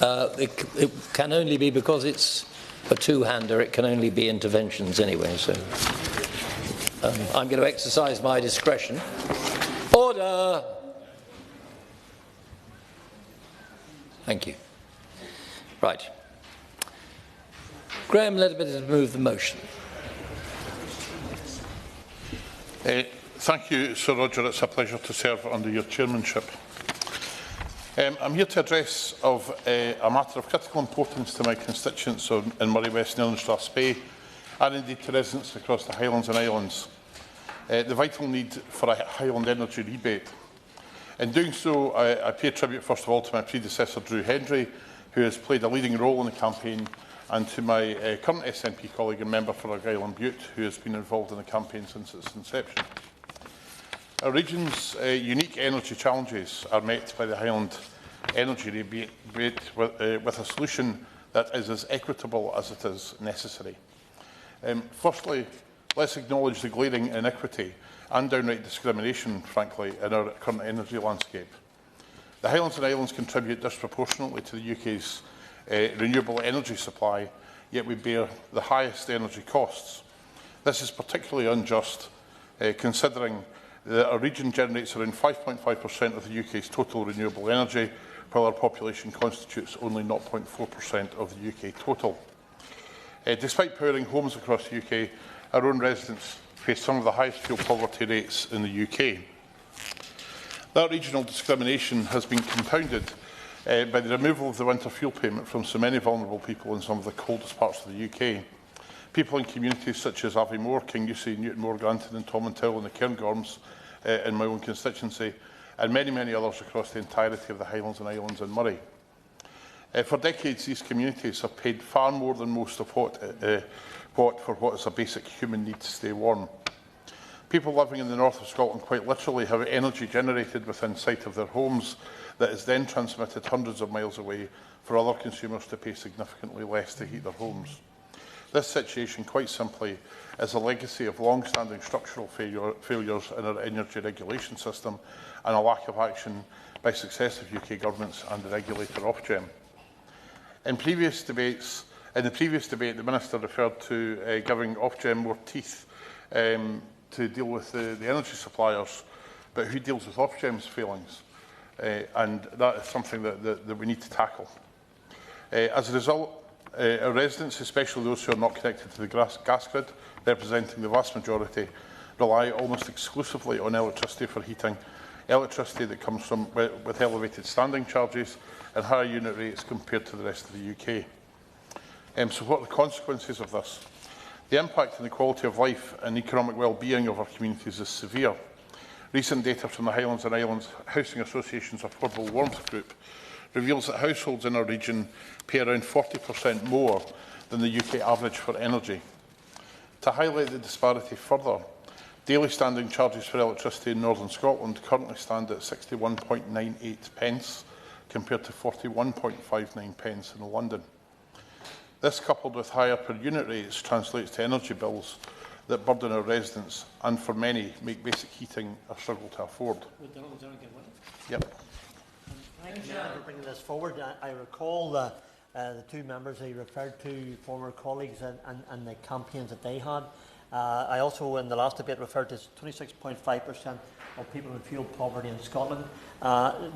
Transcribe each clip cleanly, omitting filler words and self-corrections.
It can only be because it's a two-hander. It can only be interventions anyway. So I'm going to exercise my discretion. Order. Thank you. Right. Graham Ledbetter to move the motion. Thank you, Sir Roger. It's a pleasure to serve under your chairmanship. I'm here to address a matter of critical importance to my constituents in Moray, Westminster and Strathspey, and indeed to residents across the Highlands and Islands. The vital need for a Highland energy rebate. In doing so, I pay tribute first of all to my predecessor, Drew Hendry, who has played a leading role in the campaign, and to my current SNP colleague and member for Argyll and Bute, who has been involved in the campaign since its inception. Our region's unique energy challenges are met by the Highland energy rebate with a solution that is as equitable as it is necessary. Firstly, let's acknowledge the glaring inequity and downright discrimination, frankly, in our current energy landscape. The Highlands and Islands contribute disproportionately to the UK's renewable energy supply, yet we bear the highest energy costs. This is particularly unjust, considering that our region generates around 5.5% of the UK's total renewable energy, while our population constitutes only 0.4% of the UK total. Despite powering homes across the UK, our own residents face some of the highest fuel poverty rates in the UK. That regional discrimination has been compounded by the removal of the winter fuel payment from so many vulnerable people in some of the coldest parts of the UK. People in communities such as Aviemore, Kingussie, Newtonmore, Granton and Tomintoul and the Cairngorms in my own constituency, and many, many others across the entirety of the Highlands and Islands and Moray. For decades, these communities have paid far more than most of what for what is a basic human need to stay warm. People living in the north of Scotland quite literally have energy generated within sight of their homes that is then transmitted hundreds of miles away for other consumers to pay significantly less to heat their homes. This situation, quite simply, is a legacy of long-standing structural failures in our energy regulation system and a lack of action by successive UK governments and the regulator Ofgem. In the previous debate, the Minister referred to giving Ofgem more teeth to deal with the energy suppliers, but who deals with Ofgem's failings? And that is something that we need to tackle. As a result, our residents, especially those who are not connected to the gas grid, representing the vast majority, rely almost exclusively on electricity for heating, electricity that comes from with elevated standing charges and higher unit rates compared to the rest of the UK. So what are the consequences of this? The impact on the quality of life and economic well-being of our communities is severe. Recent data from the Highlands and Islands Housing Association's Affordable Warmth Group reveals that households in our region pay around 40% more than the UK average for energy. To highlight the disparity further, daily standing charges for electricity in Northern Scotland currently stand at 61.98 pence, compared to 41.59 pence in London. This, coupled with higher per unit rates, translates to energy bills that burden our residents and, for many, make basic heating a struggle to afford. Yep. Thank you for bringing this forward. I recall the two members they referred to, former colleagues, and the campaigns that they had. I also, in the last debate, referred to 26.5% of people in fuel poverty in Scotland.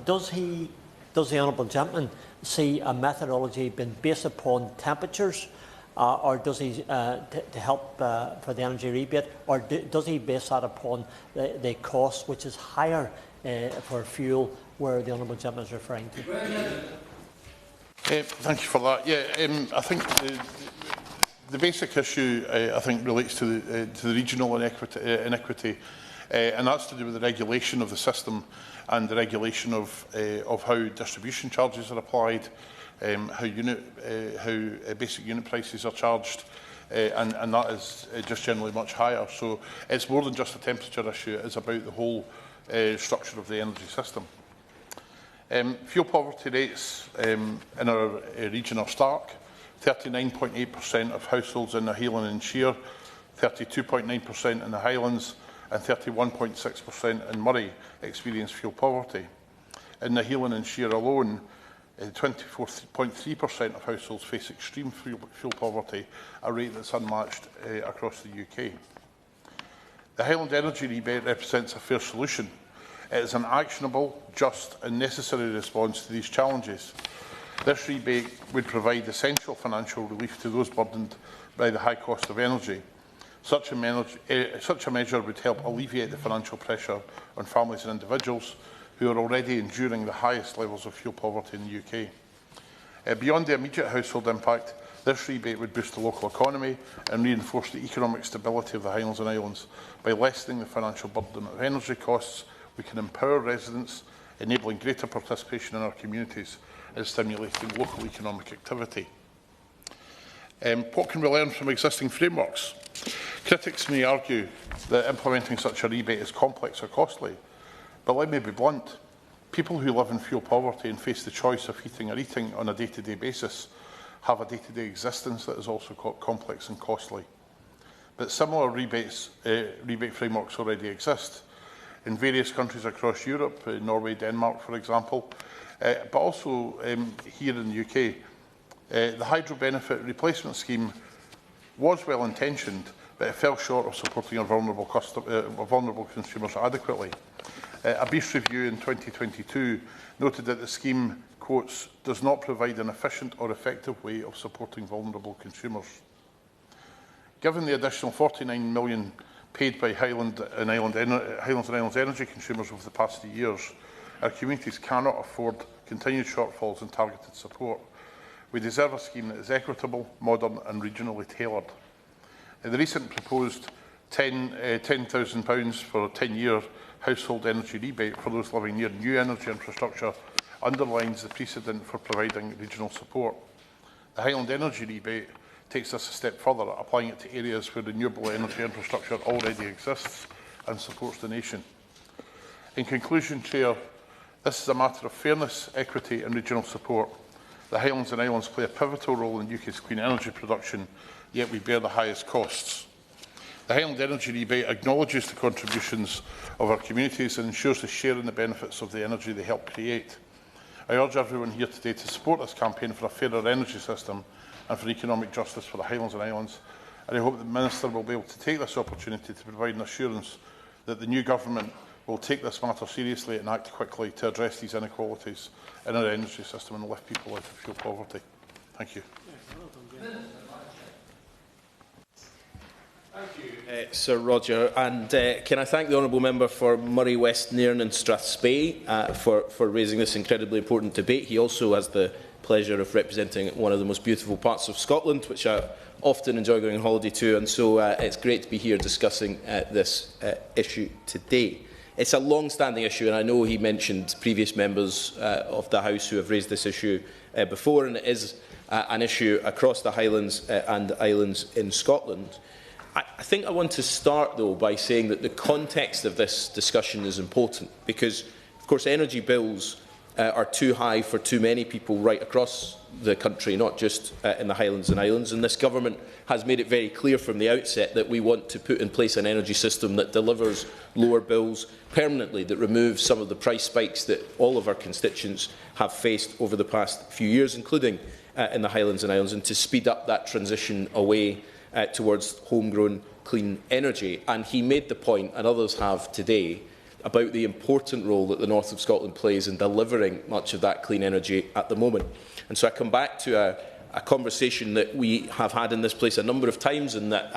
Does the Honourable Gentleman see a methodology being based upon temperatures, or does he, to help for the energy rebate, or does he base that upon the cost, which is higher for fuel, where the Honourable Gentleman is referring to? Thank you for that. Yeah, I think the basic issue, I think, relates to the regional inequity, and that's to do with the regulation of the system and the regulation of how distribution charges are applied, how basic unit prices are charged, and that is just generally much higher. So it's more than just a temperature issue, it's about the whole structure of the energy system. Fuel poverty rates in our region are stark. 39.8% of households in the Highlands and Sheer, 32.9% in the Highlands, and 31.6% in Moray experience fuel poverty. In the Highlands and Sheer alone, 24.3% of households face extreme fuel poverty, a rate that's unmatched across the UK. The Highland Energy Rebate represents a fair solution. It is an actionable, just and necessary response to these challenges. This rebate would provide essential financial relief to those burdened by the high cost of energy. Such a measure would help alleviate the financial pressure on families and individuals who are already enduring the highest levels of fuel poverty in the UK. Beyond the immediate household impact, this rebate would boost the local economy and reinforce the economic stability of the Highlands and Islands. By lessening the financial burden of energy costs, we can empower residents, enabling greater participation in our communities and stimulating local economic activity. What can we learn from existing frameworks? Critics may argue that implementing such a rebate is complex or costly, but let me be blunt. People who live in fuel poverty and face the choice of heating or eating on a day-to-day basis have a day-to-day existence that is also complex and costly. But similar rebate frameworks already exist in various countries across Europe, Norway, Denmark, for example, but also here in the UK. The Hydro Benefit Replacement Scheme was well-intentioned, but it fell short of supporting our vulnerable consumers adequately. A BEIS review in 2022 noted that the scheme, quotes, does not provide an efficient or effective way of supporting vulnerable consumers. Given the additional £49 million paid by Highlands and Islands energy consumers over the past few years, our communities cannot afford continued shortfalls in targeted support. We deserve a scheme that is equitable, modern and regionally tailored. The recent proposed £10,000 for a 10-year household energy rebate for those living near new energy infrastructure underlines the precedent for providing regional support. The Highland Energy Rebate takes us a step further, applying it to areas where renewable energy infrastructure already exists and supports the nation. In conclusion, Chair, this is a matter of fairness, equity and regional support. The Highlands and Islands play a pivotal role in the UK's clean energy production, yet we bear the highest costs. The Highland Energy Rebate acknowledges the contributions of our communities and ensures they share in the benefits of the energy they help create. I urge everyone here today to support this campaign for a fairer energy system and for economic justice for the Highlands and Islands. And I hope the Minister will be able to take this opportunity to provide an assurance that the new government will take this matter seriously and act quickly to address these inequalities in our energy system and lift people out of fuel poverty. Thank you. Sir Roger, and can I thank the honourable member for Moray West Nairn and Strathspey for raising this incredibly important debate. He also has the pleasure of representing one of the most beautiful parts of Scotland, which I often enjoy going on holiday to, and so it's great to be here discussing this issue today. It's a long-standing issue, and I know he mentioned previous members of the House who have raised this issue before, and it is an issue across the Highlands and Islands in Scotland. I think I want to start, though, by saying that the context of this discussion is important because, of course, energy bills are too high for too many people right across the country, not just in the Highlands and Islands. And this government has made it very clear from the outset that we want to put in place an energy system that delivers lower bills permanently, that removes some of the price spikes that all of our constituents have faced over the past few years, including in the Highlands and Islands, and to speed up that transition away towards homegrown clean energy. And he made the point, and others have today, about the important role that the north of Scotland plays in delivering much of that clean energy at the moment. And so I come back to a conversation that we have had in this place a number of times, and that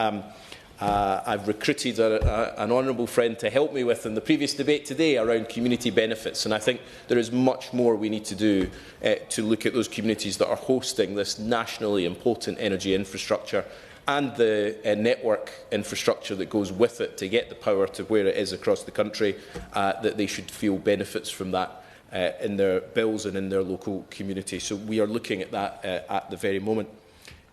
I've recruited an honourable friend to help me with in the previous debate today around community benefits. And I think there is much more we need to do to look at those communities that are hosting this nationally important energy infrastructure and the network infrastructure that goes with it to get the power to where it is across the country, that they should feel benefits from that in their bills and in their local community. So we are looking at that at the very moment.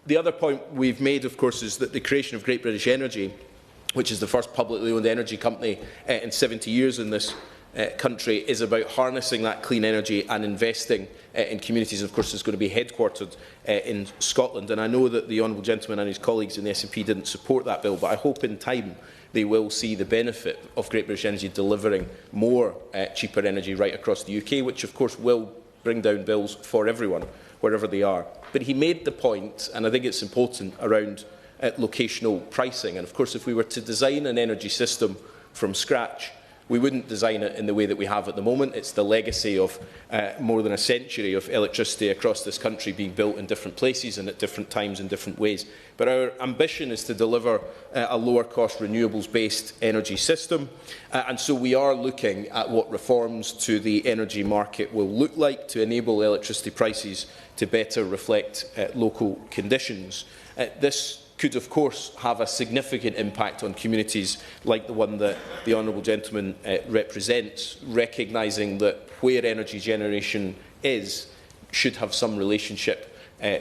The other point we've made, of course, is that the creation of Great British Energy, which is the first publicly owned energy company in 70 years in this country, is about harnessing that clean energy and investing in communities. Of course, it's going to be headquartered in Scotland. And I know that the honourable gentleman and his colleagues in the SNP didn't support that bill, but I hope in time they will see the benefit of Great British Energy delivering more cheaper energy right across the UK, which of course will bring down bills for everyone, wherever they are. But he made the point, and I think it's important, around locational pricing. And of course, if we were to design an energy system from scratch, we wouldn't design it in the way that we have at the moment. It's the legacy of more than a century of electricity across this country being built in different places and at different times in different ways. But our ambition is to deliver a lower-cost, renewables-based energy system. And so we are looking at what reforms to the energy market will look like to enable electricity prices to better reflect local conditions. This could, of course, have a significant impact on communities like the one that the honourable gentleman represents, recognising that where energy generation is should have some relationship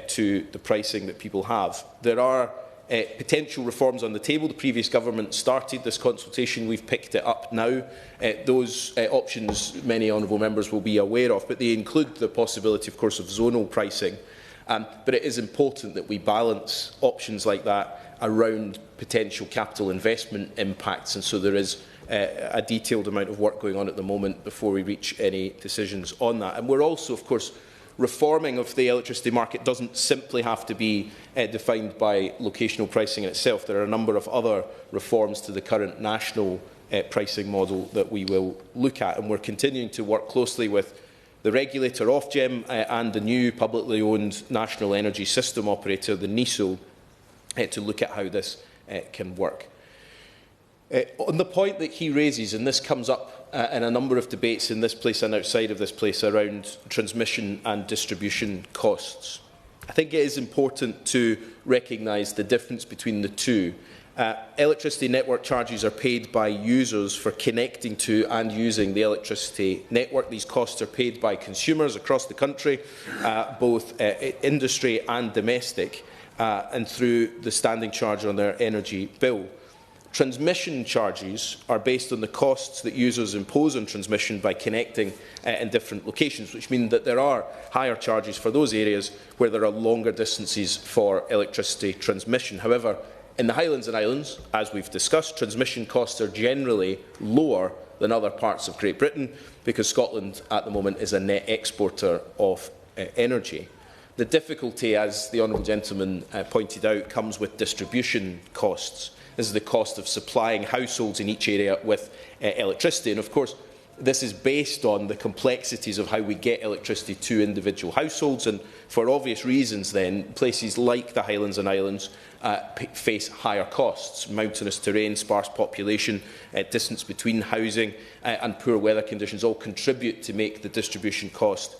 to the pricing that people have. There are potential reforms on the table. The previous government started this consultation. We've picked it up now. Those options many honourable members will be aware of, but they include the possibility, of course, of zonal pricing. But it is important that we balance options like that around potential capital investment impacts, and so there is a detailed amount of work going on at the moment before we reach any decisions on that. And we're also, of course, reforming of the electricity market doesn't simply have to be defined by locational pricing in itself. There are a number of other reforms to the current national pricing model that we will look at, and we're continuing to work closely with the regulator, Ofgem, and the new publicly owned National Energy System Operator, the NESO, to look at how this can work. On the point that he raises, and this comes up in a number of debates in this place and outside of this place around transmission and distribution costs, I think it is important to recognise the difference between the two. Electricity network charges are paid by users for connecting to and using the electricity network. These costs are paid by consumers across the country, both industry and domestic, and through the standing charge on their energy bill. Transmission charges are based on the costs that users impose on transmission by connecting in different locations, which means that there are higher charges for those areas where there are longer distances for electricity transmission. However, in the Highlands and Islands, as we've discussed, transmission costs are generally lower than other parts of Great Britain because Scotland at the moment is a net exporter of energy. The difficulty, as the honourable gentleman pointed out, comes with distribution costs. This is the cost of supplying households in each area with electricity. And of course, this is based on the complexities of how we get electricity to individual households. And for obvious reasons then, places like the Highlands and Islands face higher costs. Mountainous terrain, sparse population, distance between housing and poor weather conditions all contribute to make the distribution cost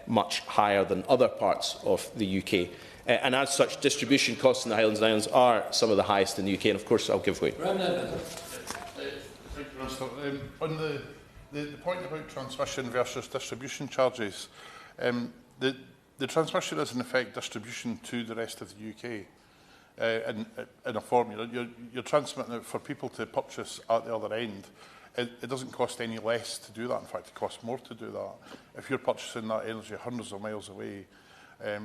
much higher than other parts of the UK. And as such, distribution costs in the Highlands and Islands are some of the highest in the UK. And of course, I'll give way. Thank you, Minister. On the point about transmission versus distribution charges, the transmission is in effect distribution to the rest of the UK in a formula. You're transmitting it for people to purchase at the other end. It doesn't cost any less to do that. In fact, it costs more to do that. If you're purchasing that energy hundreds of miles away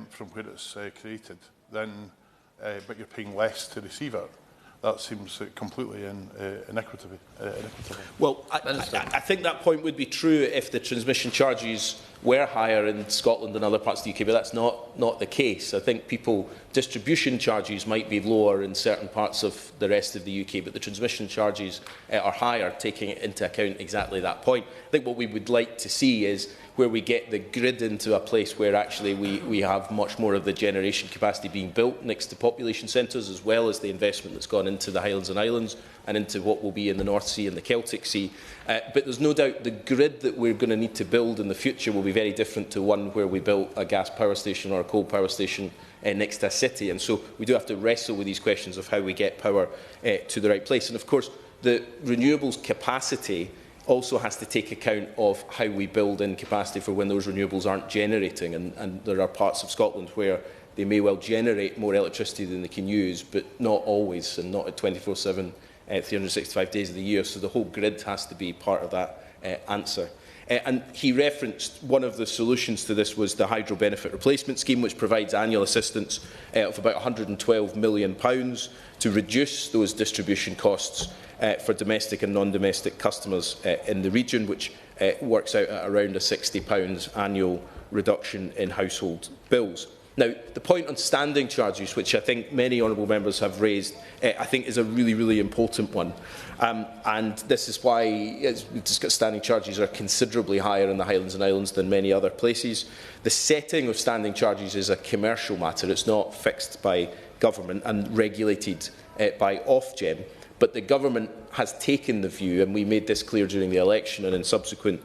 from where it's created, then but you're paying less to receive it, that seems completely inequitable. Well, I think that point would be true if the transmission charges were higher in Scotland than other parts of the UK, but that's not the case. I think distribution charges might be lower in certain parts of the rest of the UK, but the transmission charges are higher, taking into account exactly that point. I think what we would like to see is where we get the grid into a place where actually we have much more of the generation capacity being built next to population centres, as well as the investment that's gone into the Highlands and Islands and into what will be in the North Sea and the Celtic Sea. But there's no doubt the grid that we're going to need to build in the future will be very different to one where we built a gas power station or a coal power station next to a city. And so we do have to wrestle with these questions of how we get power to the right place. And of course, the renewables capacity also has to take account of how we build in capacity for when those renewables aren't generating. And there are parts of Scotland where they may well generate more electricity than they can use, but not always, and not at 24/7, 365 days of the year. So the whole grid has to be part of that answer. And he referenced one of the solutions to this was the Hydro Benefit Replacement Scheme, which provides annual assistance of about £112 million to reduce those distribution costs for domestic and non-domestic customers in the region, which works out at around a £60 annual reduction in household bills. Now, the point on standing charges, which I think many honourable members have raised, I think is a really, really important one. And this is why we've discussed standing charges are considerably higher in the Highlands and Islands than many other places. The setting of standing charges is a commercial matter. It's not fixed by government and regulated by Ofgem. But the government has taken the view, and we made this clear during the election and in subsequent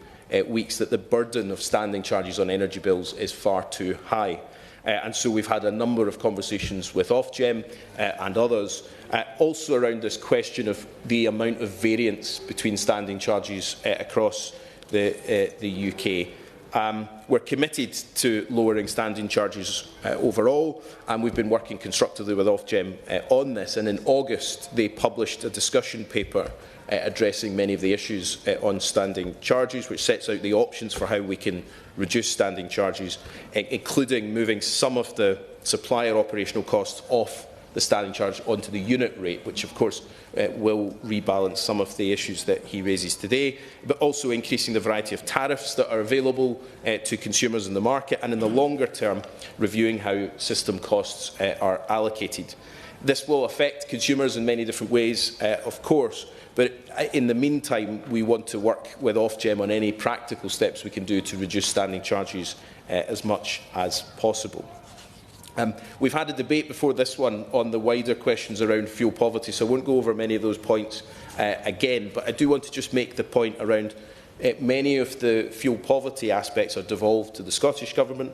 weeks, that the burden of standing charges on energy bills is far too high. And so we've had a number of conversations with Ofgem and others, also around this question of the amount of variance between standing charges across the UK. We're committed to lowering standing charges overall, and we've been working constructively with Ofgem on this. And in August, they published a discussion paper addressing many of the issues on standing charges, which sets out the options for how we can reduce standing charges, including moving some of the supplier operational costs off the standing charge onto the unit rate, which of course will rebalance some of the issues that he raises today, but also increasing the variety of tariffs that are available to consumers in the market, and in the longer term, reviewing how system costs are allocated. This will affect consumers in many different ways, of course, but in the meantime, we want to work with Ofgem on any practical steps we can do to reduce standing charges as much as possible. We've had a debate before this one on the wider questions around fuel poverty, so I won't go over many of those points again, but I do want to just make the point around many of the fuel poverty aspects are devolved to the Scottish Government,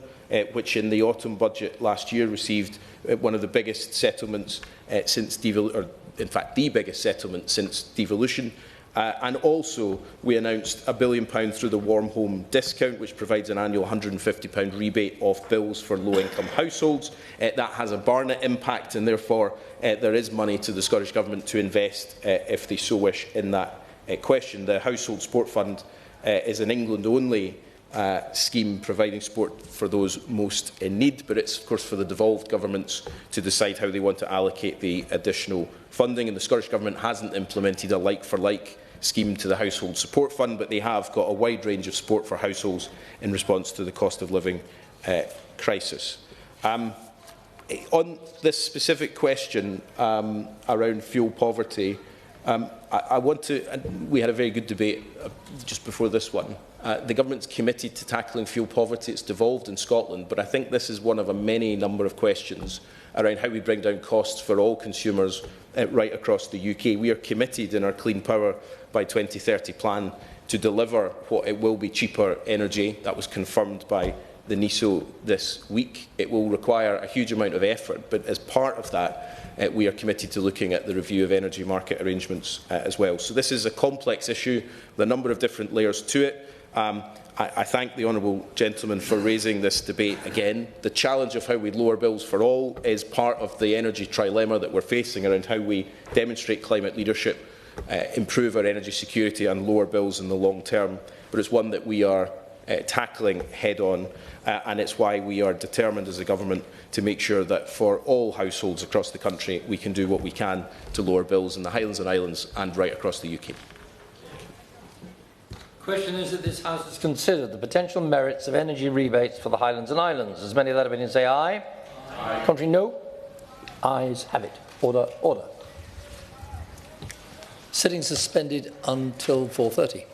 which in the autumn budget last year received one of the biggest settlements since devolution, or in fact the biggest settlement since devolution. And also, we announced £1 billion through the Warm Home Discount, which provides an annual £150 rebate off bills for low-income households. That has a Barnett impact, and therefore there is money to the Scottish Government to invest, if they so wish, in that question. The Household Support Fund is an England-only scheme providing support for those most in need, but it's of course for the devolved governments to decide how they want to allocate the additional funding, and the Scottish Government hasn't implemented a like-for-like scheme to the Household Support Fund, but they have got a wide range of support for households in response to the cost of living crisis. On this specific question around fuel poverty, I want to, and we had a very good debate just before this one. The government's committed to tackling fuel poverty. It's devolved in Scotland, but I think this is one of a many number of questions around how we bring down costs for all consumers right across the UK. We are committed in our Clean Power by 2030 plan to deliver what it will be cheaper energy. That was confirmed by the NESO this week. It will require a huge amount of effort, but as part of that, we are committed to looking at the review of energy market arrangements as well. So this is a complex issue with a number of different layers to it. I thank the honourable gentleman for raising this debate again. The challenge of how we lower bills for all is part of the energy trilemma that we're facing around how we demonstrate climate leadership, improve our energy security and lower bills in the long term. But it's one that we are tackling head-on, and it's why we are determined as a government to make sure that for all households across the country we can do what we can to lower bills in the Highlands and Islands and right across the UK. The question is that this House has considered the potential merits of energy rebates for the Highlands and Islands. As many of that opinion say aye. Aye. Contrary, no. Ayes have it. Order, order. Sitting suspended until 4:30.